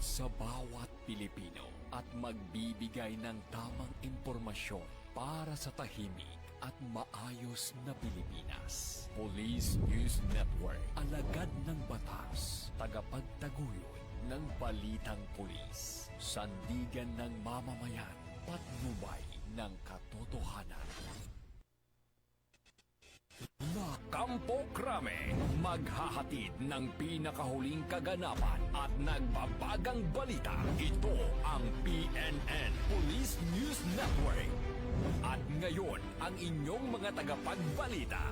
sa bawat Pilipino at magbibigay ng tamang impormasyon para sa tahimik at maayos na Pilipinas. Police News Network, alagad ng batas, tagapagtaguyod ng balitang pulis, sandigan ng mamamayan, patnubay ng katotohanan. Na Kampo Krame, maghahatid ng pinakahuling kaganapan at nagbabagang balita. Ito ang PNN Police News Network. At ngayon, ang inyong mga tagapagbalita.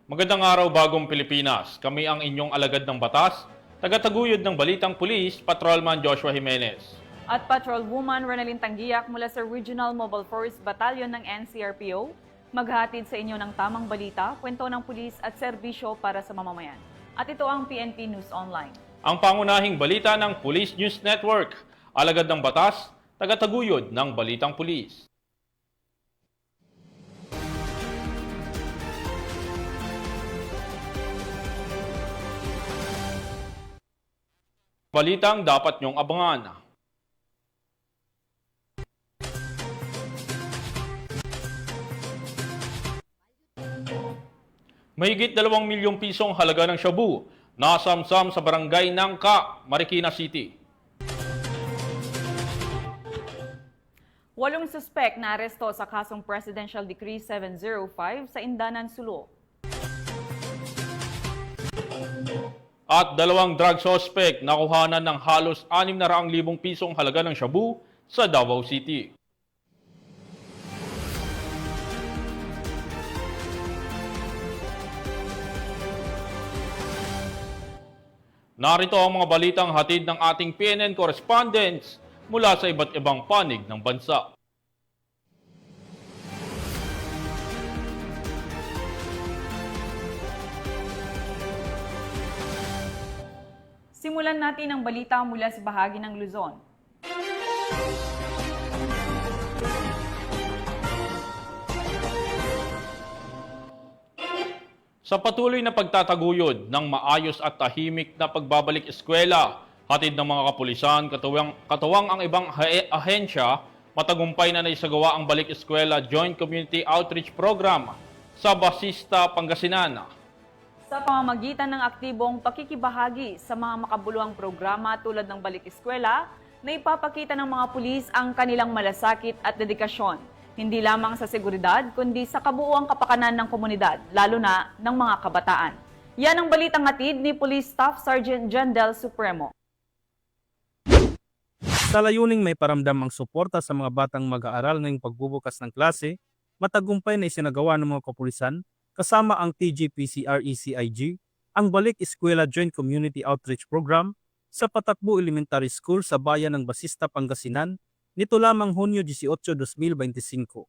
Magandang araw, Bagong Pilipinas. Kami ang inyong alagad ng batas, tagataguyod ng balitang pulis, Patrolman Joshua Jimenez. At Patrolwoman Renalyn Tanggiak mula sa Regional Mobile Force Battalion ng NCRPO, maghahatid sa inyo ng tamang balita, kwento ng pulis at serbisyo para sa mamamayan. At ito ang PNP News Online. Ang pangunahing balita ng Police News Network, alagad ng batas, tagataguyod ng balitang pulis. Balitang dapat niyong abangan. Mahigit 2 milyong pisong halaga ng shabu nasamsam sa barangay Nangka, Marikina City. 8 suspek na aresto sa kasong Presidential Decree 705 sa Indanan, Sulu. At 2 drug suspect nakuhanan ng halos 600,000 pisong halaga ng shabu sa Davao City. Narito ang mga balitang hatid ng ating PNN correspondents mula sa iba't ibang panig ng bansa. Simulan natin ang balita mula sa bahagi ng Luzon. Sa patuloy na pagtataguyod ng maayos at tahimik na pagbabalik eskwela, hatid ng mga kapulisan, katuwang ang ibang ahensya, matagumpay na naisagawa ang Balik Eskwela Joint Community Outreach Program sa Basista, Pangasinan. Sa pamamagitan ng aktibong pakikibahagi sa mga makabuluhang programa tulad ng Balik Eskwela, na ipapakita ng mga pulis ang kanilang malasakit at dedikasyon, hindi lamang sa seguridad, kundi sa kabuuang kapakanan ng komunidad, lalo na ng mga kabataan. Yan ang balitang hatid ni Police Staff Sergeant John Del Supremo. Sa layuning may paramdam ang suporta sa mga batang mag-aaral ngayong pagbubukas ng klase, matagumpay na isinagawa ng mga kapulisan, kasama ang TGPCRECIG, ang Balik Eskwela Joint Community Outreach Program sa Patakbo Elementary School sa bayan ng Basista, Pangasinan, nito lamang Hunyo 18, 2025.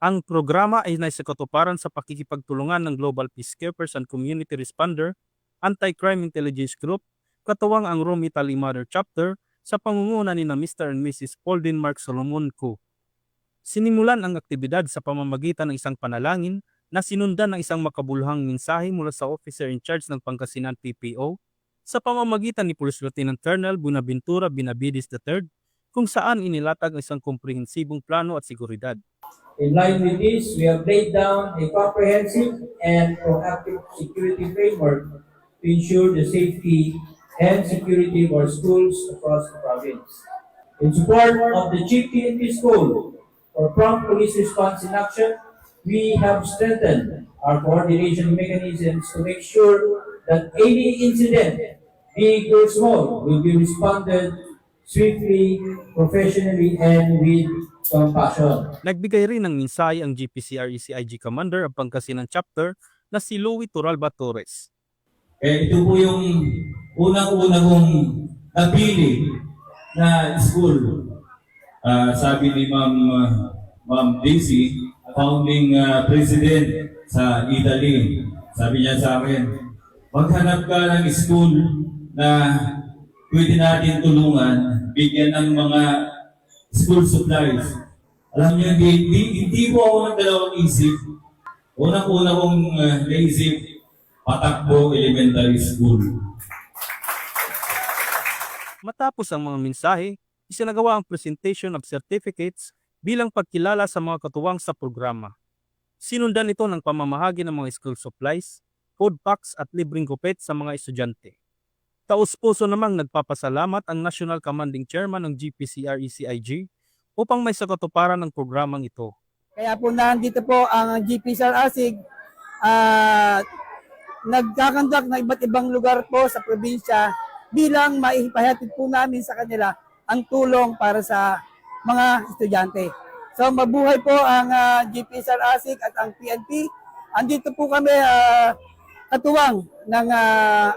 Ang programa ay naisakatuparan sa pakikipagtulungan ng Global Peacekeepers and Community Responder, Anti-Crime Intelligence Group, katuwang ang Rome Italy Mother Chapter sa pangunguna ni na Mr. and Mrs. Pauldine Mark Solomon Co. Sinimulan ang aktibidad sa pamamagitan ng isang panalangin na sinundan ng isang makabuluhang mensahe mula sa Officer in Charge ng Pangasinan PPO sa pamamagitan ni Police Lieutenant Colonel Buenaventura Benavides III, kung saan inilatag ang isang komprehensibong plano at seguridad. In line with this, we have laid down a comprehensive and proactive security framework to ensure the safety and security of our schools across the province. In support of the GPNP School for prompt police response in action, we have strengthened our coordination mechanisms to make sure that any incident, big or small, will be responded swiftly, professionally, and with compassion. Nagbigay rin ng mensahe ang GPCRECIG Commander ng Pangasinan Chapter na si Louie Turalba Torres. Ito po yung unang-una kong napili na school. Sabi ni Ma'am Daisy, founding president sa Italy, sabi niya sa akin, maghanap ka ng school na pwede natin tulungan, bigyan ng mga school supplies. Alam niyo, hindi po ako ng dalawang isip. Unang-una kong naisip, Patakbo Elementary School. Matapos ang mga mensahe, isinagawa ang presentation of certificates bilang pagkilala sa mga katuwang sa programa. Sinundan ito ng pamamahagi ng mga school supplies, food packs at libreng gupit sa mga estudyante. Taus-puso namang nagpapasalamat ang National Commanding Chairman ng GPCRECIG upang may sakatuparan ng programang ito. Kaya po nandito po ang GPCRASIG nagkakandak ng iba't ibang lugar po sa probinsya bilang maipahatid po namin sa kanila ang tulong para sa mga estudyante. So mabuhay po ang GPCRASIG at ang PNP. Andito po kami katuwang ng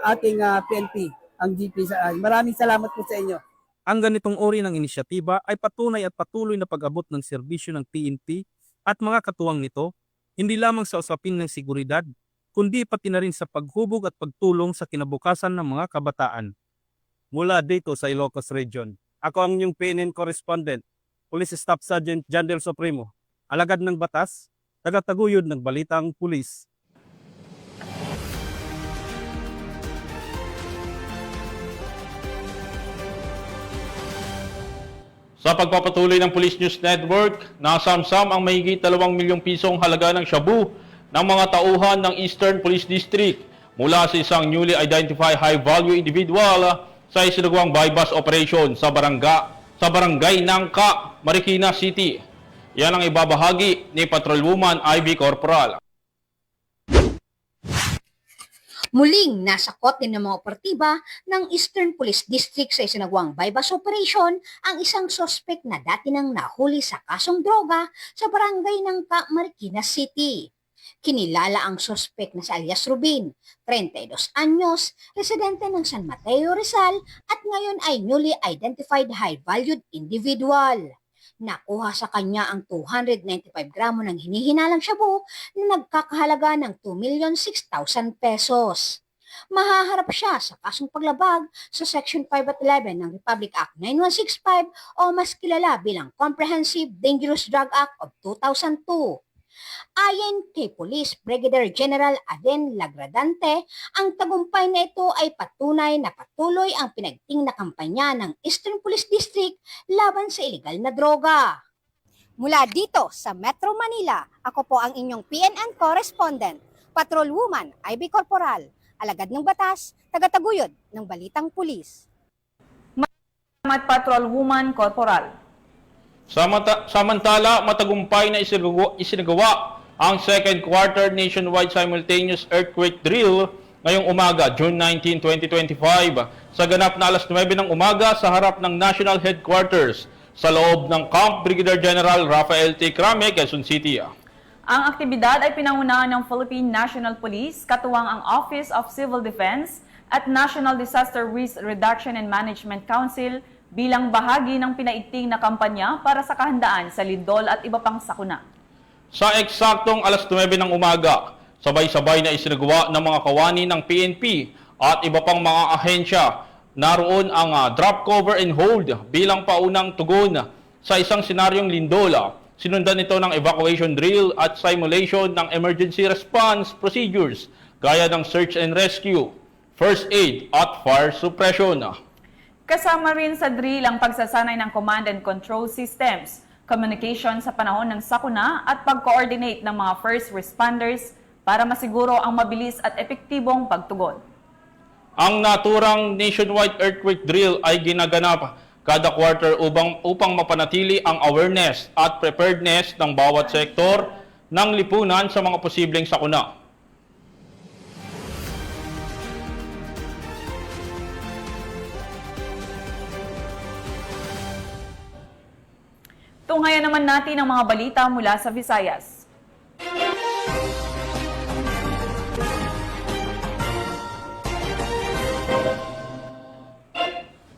ating PNP, ang GPCRASIG. Maraming salamat po sa inyo. Ang ganitong uri ng inisyatiba ay patunay at patuloy na pag-abot ng serbisyo ng PNP at mga katuwang nito, hindi lamang sa usapin ng seguridad, kundi pati na rin sa paghubog at pagtulong sa kinabukasan ng mga kabataan. Mula dito sa Ilocos Region, ako ang inyong PNN correspondent, Police Staff Sergeant John Del Supremo, alagad ng batas, tagataguyod ng balitang pulis. Sa pagpapatuloy ng Police News Network, nasamsam ang mahigit 2 milyong pisong halaga ng shabu ng mga tauhan ng Eastern Police District mula sa isang newly identified high-value individual sa isinagawang bypass operation sa barangay Nangka, Marikina City. Yan ang ibabahagi ni Patrolwoman Ivy Corporal. Muling nasakot din ng mga operatiba ng Eastern Police District sa isinagawang bypass operation ang isang sospek na dati nang nahuli sa kasong droga sa barangay ng Marikina City. Kinilala ang sospek na si alias Rubin, 32 anyos, residente ng San Mateo, Rizal at ngayon ay newly identified high-valued individual. Nakuha sa kanya ang 295 gramo ng hinihinalang shabu na nagkakahalaga ng 2,006,000 pesos. Mahaharap siya sa kasong paglabag sa Section 5 at 11 ng Republic Act 9165 o mas kilala bilang Comprehensive Dangerous Drug Act of 2002. Ayon kay Police Brigadier General Aden Lagradante, ang tagumpay na ito ay patunay na patuloy ang pinagting na kampanya ng Eastern Police District laban sa ilegal na droga. Mula dito sa Metro Manila, ako po ang inyong PNN correspondent, Patrolwoman Ivy Corporal, alagad ng batas, tagataguyod ng balitang pulis. Salamat Patrolwoman Corporal. Samantala, matagumpay na isinagawa ang second quarter nationwide simultaneous earthquake drill ngayong umaga, June 19, 2025, sa ganap na alas 9 ng umaga sa harap ng National Headquarters sa loob ng Camp Brigadier General Rafael T. Crame, Quezon City. Ang aktibidad ay pinangunahan ng Philippine National Police, katuwang ang Office of Civil Defense at National Disaster Risk Reduction and Management Council bilang bahagi ng pinaigting na kampanya para sa kahandaan sa lindol at iba pang sakuna. Sa eksaktong alas 9 ng umaga, sabay-sabay na isinagawa ng mga kawani ng PNP at iba pang mga ahensya. Naroon ang drop, cover, and hold bilang paunang tugon sa isang senaryong lindola. Sinundan ito ng evacuation drill at simulation ng emergency response procedures gaya ng search and rescue, first aid at fire suppression. Kasama rin sa drill ang pagsasanay ng command and control systems, communication sa panahon ng sakuna at pag-coordinate ng mga first responders para masiguro ang mabilis at epektibong pagtugon. Ang naturang nationwide earthquake drill ay ginaganap kada quarter upang mapanatili ang awareness at preparedness ng bawat sektor ng lipunan sa mga posibleng sakuna. Tunghayan naman natin ang mga balita mula sa Visayas.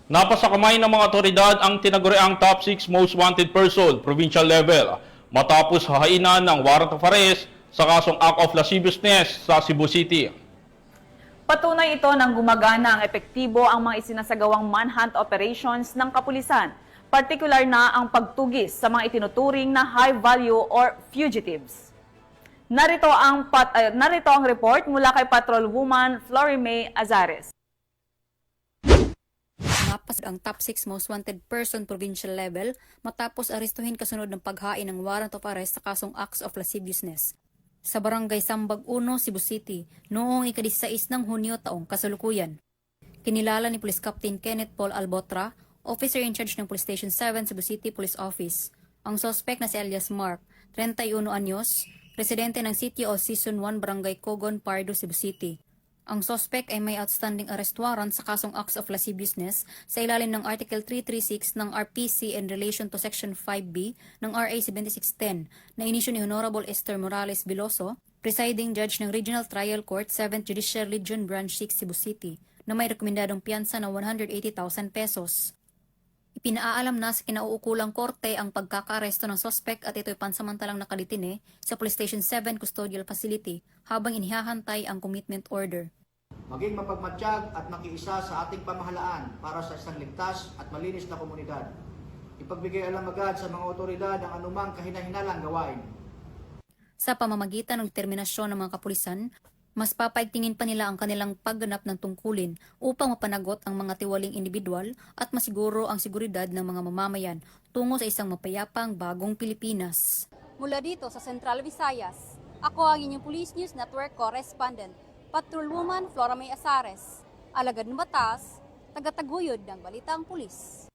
Napasakamay ng mga otoridad ang tinaguriang top 6 most wanted person, provincial level, matapos hahainan ng warrant of arrest sa kasong act of lasciviousness sa Cebu City. Patunay ito ng gumagana ang epektibo ang mga isinasagawang manhunt operations ng kapulisan, partikular na ang pagtugis sa mga itinuturing na high value or fugitives. Narito ang report mula kay Patrolwoman Florie May Azares. ang top 6 most wanted person provincial level matapos arestuhin kasunod ng paghain ng warrant of arrest sa kasong acts of lasciviousness sa barangay Sambag 1, Cebu City noong ika-16 ng Hunyo taong kasalukuyan. Kinilala ni Police Captain Kenneth Paul Albotra, officer in charge ng Police Station 7 Cebu City Police Office. Ang suspect na si alias Mark, 31 anyos, residente ng City o Season 1 Barangay Cogon, Pardo, Cebu City. Ang suspect ay may outstanding arrest warrant sa kasong acts of lasciviousness sa ilalim ng Article 336 ng RPC in relation to Section 5B ng RA 7610 na inisyu ni Honorable Esther Morales Biloso, presiding judge ng Regional Trial Court 7th Judicial Region Branch 6 Cebu City, na may rekomendadong piyansa na 180,000 pesos. Ipinaalam na sa kinauukulang korte ang pagkakaaresto ng suspect at ito'y pansamantalang nakadetine sa Police Station 7 Custodial Facility habang inihahantay ang commitment order. Maging mapagmatsyag at makiisa sa ating pamahalaan para sa isang ligtas at malinis na komunidad. Ipagbigay alam agad sa mga otoridad ang anumang kahinahinalang gawain. Sa pamamagitan ng determinasyon ng mga kapulisan, mas papaigtingin pa nila ang kanilang pagganap ng tungkulin upang mapanagot ang mga tiwaling individual at masiguro ang seguridad ng mga mamamayan tungo sa isang mapayapang bagong Pilipinas. Mula dito sa Central Visayas, ako ang inyong Police News Network Correspondent, Patrolwoman Flora May Azares, alagad ng batas, tagataguyod ng Balitang Pulis.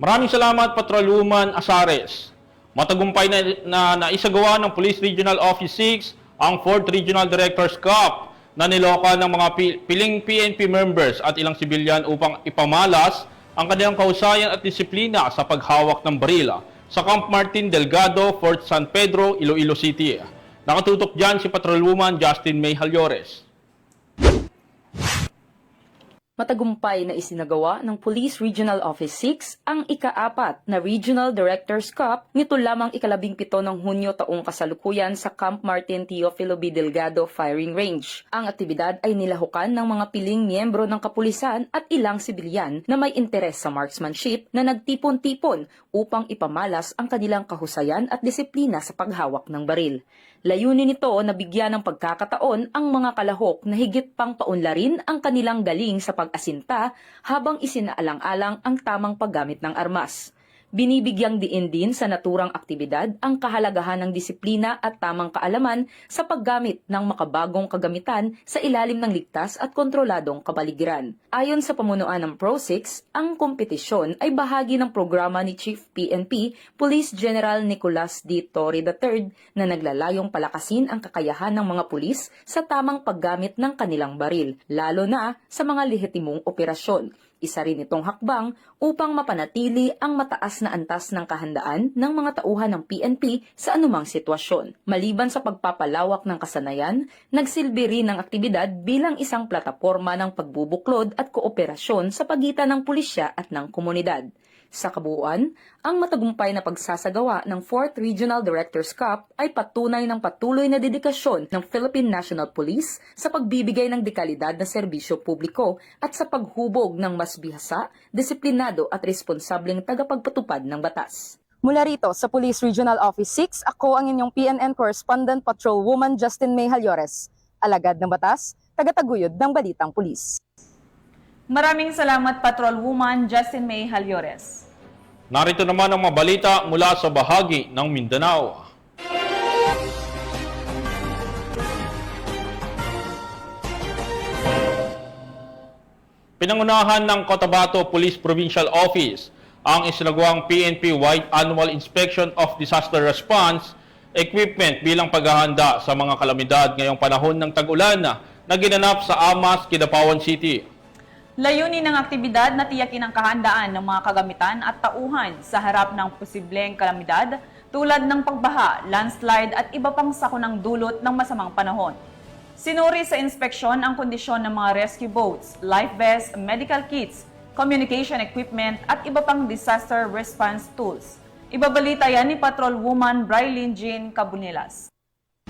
Maraming salamat, Patrolwoman Azares. Matagumpay na naisagawa ng Police Regional Office 6 ang 4th Regional Directors Cup na niloka ng mga piling PNP members at ilang sibilyan upang ipamalas ang kanilang kahusayan at disiplina sa paghawak ng baril sa Camp Martin Delgado, Fort San Pedro, Iloilo City. Nakatutok dyan si Patrolwoman Justin May Halyores. Matagumpay na isinagawa ng Police Regional Office 6 ang ika-4 na Regional Directors Cup nito lamang ika-17 ng Hunyo taong kasalukuyan sa Camp Martin Teofilo B. Delgado Firing Range. Ang aktibidad ay nilahukan ng mga piling miyembro ng kapulisan at ilang sibilyan na may interes sa marksmanship na nagtipon-tipon upang ipamalas ang kanilang kahusayan at disiplina sa paghawak ng baril. Layunin nito na bigyan ng pagkakataon ang mga kalahok na higit pang paunlarin ang kanilang galing sa pag-asinta habang isinaalang-alang ang tamang paggamit ng armas. Binibigyang diin din sa naturang aktibidad ang kahalagahan ng disiplina at tamang kaalaman sa paggamit ng makabagong kagamitan sa ilalim ng ligtas at kontroladong kapaligiran. Ayon sa pamunuan ng Pro-6, ang kompetisyon ay bahagi ng programa ni Chief PNP Police General Nicolas D. Torre III na naglalayong palakasin ang kakayahan ng mga pulis sa tamang paggamit ng kanilang baril, lalo na sa mga lehitimong operasyon. Isa rin itong hakbang upang mapanatili ang mataas na antas ng kahandaan ng mga tauhan ng PNP sa anumang sitwasyon. Maliban sa pagpapalawak ng kasanayan, nagsilbi rin ang aktibidad bilang isang plataporma ng pagbubuklod at kooperasyon sa pagitan ng pulisya at ng komunidad. Sa kabuuan, ang matagumpay na pagsasagawa ng 4th Regional Directors Cup ay patunay ng patuloy na dedikasyon ng Philippine National Police sa pagbibigay ng dekalidad na serbisyo publiko at sa paghubog ng mas bihasa, disiplinado at responsableng tagapagpatupad ng batas. Mula rito sa Police Regional Office 6, ako ang inyong PNN Correspondent Patrolwoman Justin May Halyores, alagad ng batas, tagataguyod ng Balitang Pulis. Maraming salamat, Patrolwoman Justin May Halyores. Narito naman ang mga balita mula sa bahagi ng Mindanao. Pinangunahan ng Cotabato Police Provincial Office ang isinagawang PNP-wide Annual Inspection of Disaster Response Equipment bilang paghahanda sa mga kalamidad ngayong panahon ng tag-ulan na ginanap sa Amas, Kidapawan City. Layunin ng aktibidad na tiyakin ang kahandaan ng mga kagamitan at tauhan sa harap ng posibleng kalamidad tulad ng pagbaha, landslide at iba pang sakunang dulot ng masamang panahon. Sinuri sa inspeksyon ang kondisyon ng mga rescue boats, life vests, medical kits, communication equipment at iba pang disaster response tools. Ibabalita yan ni Patrolwoman Brylin Jean Cabunilas.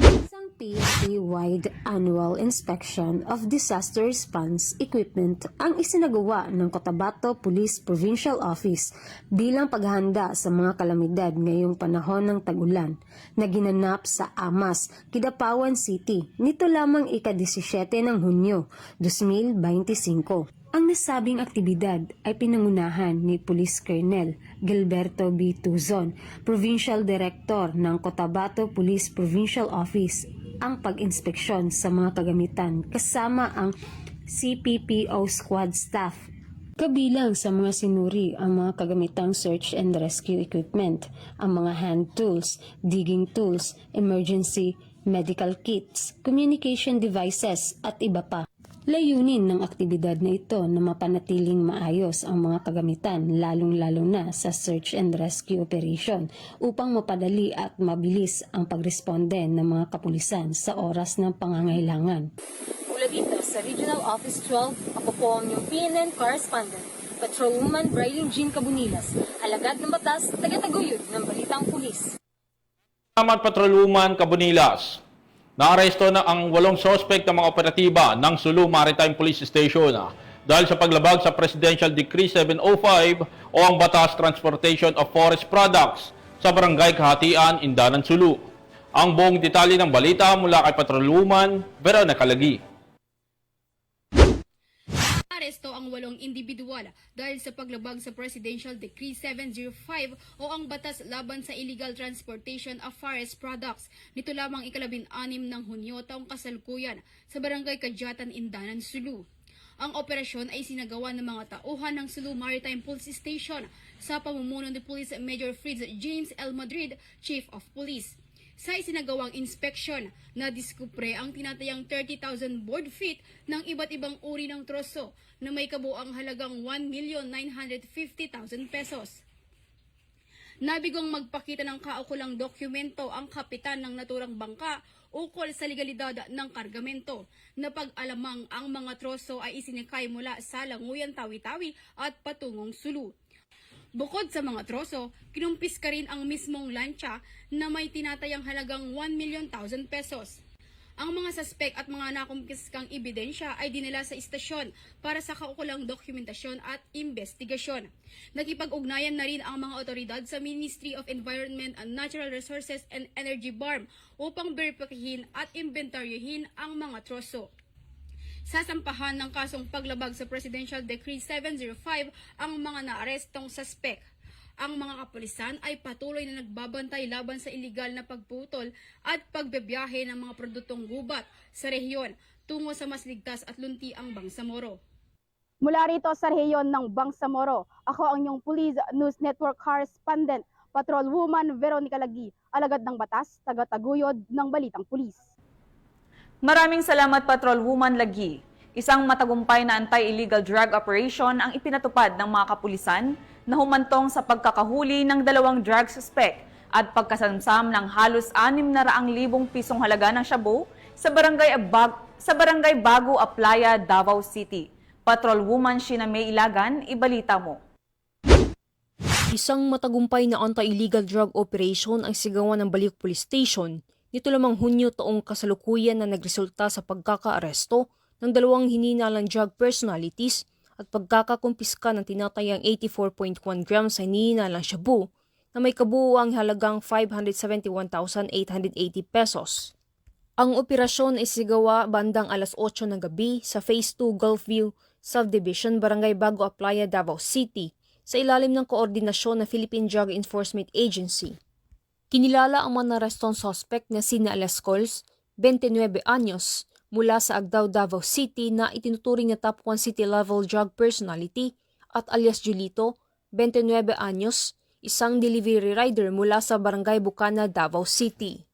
Isang PNP-wide annual inspection of disaster response equipment ang isinagawa ng Cotabato Police Provincial Office bilang paghahanda sa mga kalamidad ngayong panahon ng tag-ulan na ginanap sa Amas, Kidapawan City nito lamang ika-17 ng Hunyo, 2025. Ang nasabing aktibidad ay pinangunahan ni Police Colonel Gilberto B. Tuzon, Provincial Director ng Cotabato Police Provincial Office, ang pag-inspeksyon sa mga kagamitan kasama ang CPPO squad staff. Kabilang sa mga sinuri ang mga kagamitang search and rescue equipment, ang mga hand tools, digging tools, emergency medical kits, communication devices at iba pa. Layunin ng aktibidad na ito na mapanatiling maayos ang mga kagamitan lalong-lalo na sa search and rescue operation upang mapadali at mabilis ang pagresponde ng mga kapulisan sa oras ng pangangailangan. Mula dito sa Regional Office 12, ako po ang inyong PNN correspondent, Patrolwoman Braylon Jean Cabunilas, alagad ng batas, taga-taguyod ng Balitang Pulis. Salamat, Patrolwoman Cabunilas. Naaresto na ang 8 sospek ng mga operatiba ng Sulu Maritime Police Station dahil sa paglabag sa Presidential Decree 705 o ang Batas Transportation of Forest Products sa Barangay Kahatian, Indanan, Sulu. Ang buong detalye ng balita mula kay Patrolwoman Veronica Lagi. Aresto ang 8 individual dahil sa paglabag sa Presidential Decree 705 o ang batas laban sa illegal transportation of forest products. Nito lamang 16 ng Hunyo taong kasalukuyan sa Barangay Kadyatan, Indanan, Sulu. Ang operasyon ay sinagawa ng mga tauhan ng Sulu Maritime Police Station sa pamumuno ni Police Major Fritz James L. Madrid, Chief of Police. Sa isinagawang inspeksyon, nadiskubre ang tinatayang 30,000 board feet ng iba't ibang uri ng troso na may kabuang halagang 1,950,000 pesos. Nabigong magpakita ng kaukulang dokumento ang kapitan ng naturang bangka ukol sa legalidad ng kargamento na pag-alamang ang mga troso ay isinikay mula sa Languyan, Tawi-Tawi at patungong Sulu. Bukod sa mga troso, kinumpis ka rin ang mismong lancha na may tinatayang halagang 1,000,000 pesos. Ang mga suspek at mga nakumpiskang ebidensya ay dinala sa istasyon para sa kaukulang dokumentasyon at investigasyon. Nakipag-ugnayan na rin ang mga otoridad sa Ministry of Environment and Natural Resources and Energy BARM upang beripikahin at inventaryohin ang mga troso. Sasampahan ng kasong paglabag sa Presidential Decree 705 ang mga naarestong suspek. Ang mga kapulisan ay patuloy na nagbabantay laban sa iligal na pagputol at pagbebiyahe ng mga produktong gubat sa rehiyon tungo sa mas ligtas at luntiang Bangsamoro. Mula rito sa rehiyon ng Bangsamoro, ako ang inyong Police News Network correspondent, Patrolwoman Veronica Lagi, alagad ng batas, taga-taguyod ng Balitang Pulis. Maraming salamat, Patrolwoman Lagi. Isang matagumpay na anti-illegal drug operation ang ipinatupad ng mga kapulisan na humantong sa pagkakahuli ng 2 drug suspect at pagkasamsam ng halos 600,000 pisong halaga ng shabu sa Barangay Bago Aplaya, Davao City. Patrolwoman Sheena May Ilagan, ibalita mo. Isang matagumpay na anti-illegal drug operation ang sigawan ng Baliuk Police Station nito lamang Hunyo taong kasalukuyan na nagresulta sa pagkakaaresto ng 2 hininalang drug personalities at pagkakakumpiska ng tinatayang 84.1 grams sa hininalang shabu na may kabuuang halagang 571,880 pesos. Ang operasyon ay sigawa bandang alas 8 ng gabi sa Phase 2 Gulfview Subdivision, Barangay Bago Aplaya, Davao City sa ilalim ng koordinasyon ng Philippine Drug Enforcement Agency. Kinilala ang mga narestong suspect na sina Alascols, 29 anyos, mula sa Agdao, Davao City na itinuturing na top 1 city-level drug personality at alias Julito, 29 anyos, isang delivery rider mula sa Barangay Bukana, Davao City.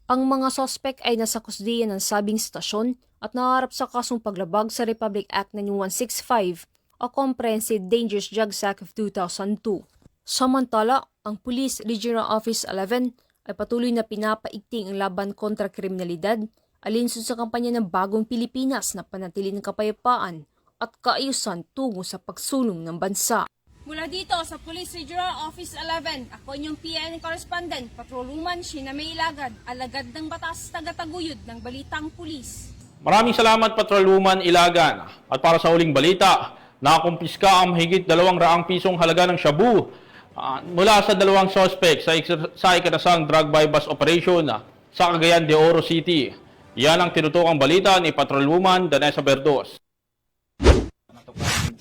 Ang mga suspect ay nasa kusdiyan ng sabing stasyon at naharap sa kasong paglabag sa Republic Act 9165 o Comprehensive Dangerous Drugs Act of 2002. Samantala, ang Police Regional Office 11 ay patuloy na pinapaigting ang laban kontra kriminalidad alinsun sa kampanya ng Bagong Pilipinas na panatili ng kapayapaan at kaayusan tungo sa pagsulong ng bansa. Mula dito sa Police Regional Office 11, ako inyong PNN correspondent, Patrolwoman Sheena May Ilagan, alagad ng batas, taga-taguyod ng Balitang Pulis. Maraming salamat, Patrolwoman Ilagan. At para sa huling balita, nakumpiska ang mahigit 200 pisong halaga ng shabu mula sa 2 suspect sa ikinasang drug bypass operation sa Cagayan de Oro City. Yan ang tinutukang balita ni Patrolwoman Danessa Berdos.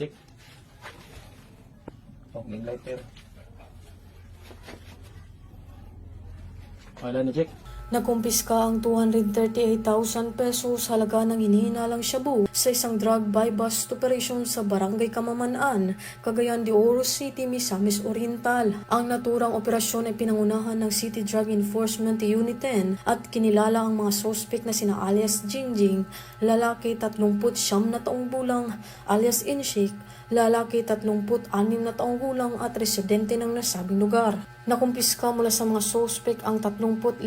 check. Ning lighter. Wala na check. Nakumpiska ang 238,000 pesos halaga ng hinihinalang shabu sa isang drug buy-bust operation sa Barangay Kamamanaan, Cagayan de Oro City, Misamis Oriental. Ang naturang operasyon ay pinangunahan ng City Drug Enforcement Unit 10 at kinilala ang mga suspect na sina alias Jingjing, lalaki 39 na taong gulang, alias Inshik, lalaki 36 na taong gulang at residente ng nasabing lugar. Nakumpiska mula sa mga suspect ang 35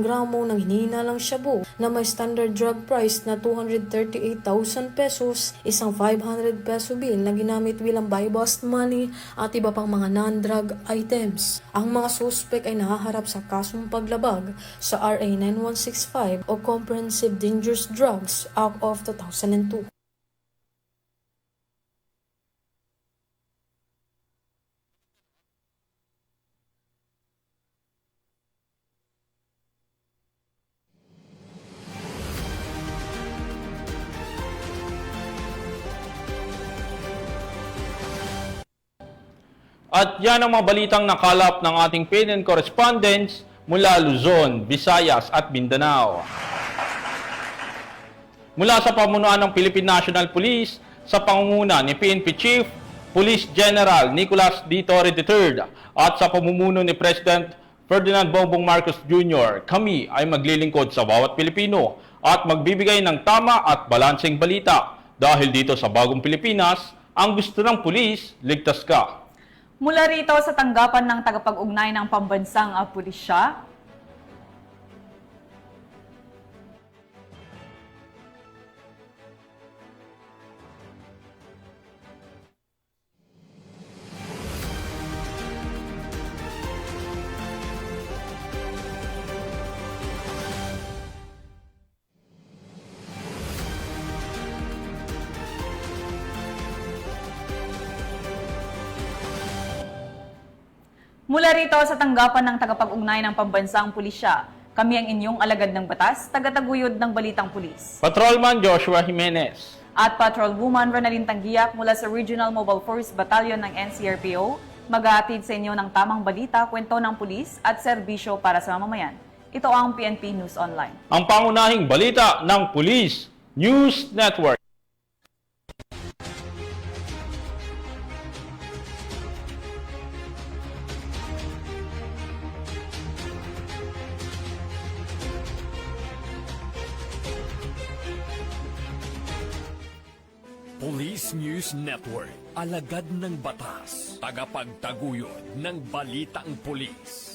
gramo ng hinihinalang shabu na may standard drug price na 238,000 pesos, isang 500 peso bill na ginamit bilang buy-bust money at iba pang mga non-drug items. Ang mga suspect ay nahaharap sa kasong paglabag sa RA 9165 o Comprehensive Dangerous Drugs Act of 2002. At yan ang mga balitang nakalap ng ating PNN correspondents mula Luzon, Visayas at Mindanao. Mula sa pamunuan ng Philippine National Police sa pangunguna ni PNP Chief Police General Nicolas D. Torre III at sa pamumuno ni President Ferdinand Bongbong Marcos Jr., kami ay maglilingkod sa bawat Pilipino at magbibigay ng tama at balanseng balita dahil dito sa Bagong Pilipinas, ang gusto ng pulis, ligtas ka. Mula rito sa tanggapan ng tagapag-ugnay ng pambansang pulisya, mula rito sa tanggapan ng tagapag-ugnay ng pambansang pulisya, kami ang inyong alagad ng batas, tagataguyod ng balitang pulis. Patrolman Joshua Jimenez. At Patrolwoman Ronaldin Tanggiak mula sa Regional Mobile Force Battalion ng NCRPO, maghahatid sa inyo ng tamang balita, kwento ng pulis at serbisyo para sa mamamayan. Ito ang PNP News Online. Ang pangunahing balita ng Police News Network. Police News Network, alagad ng batas, tagapagtaguyod ng balitang pulis.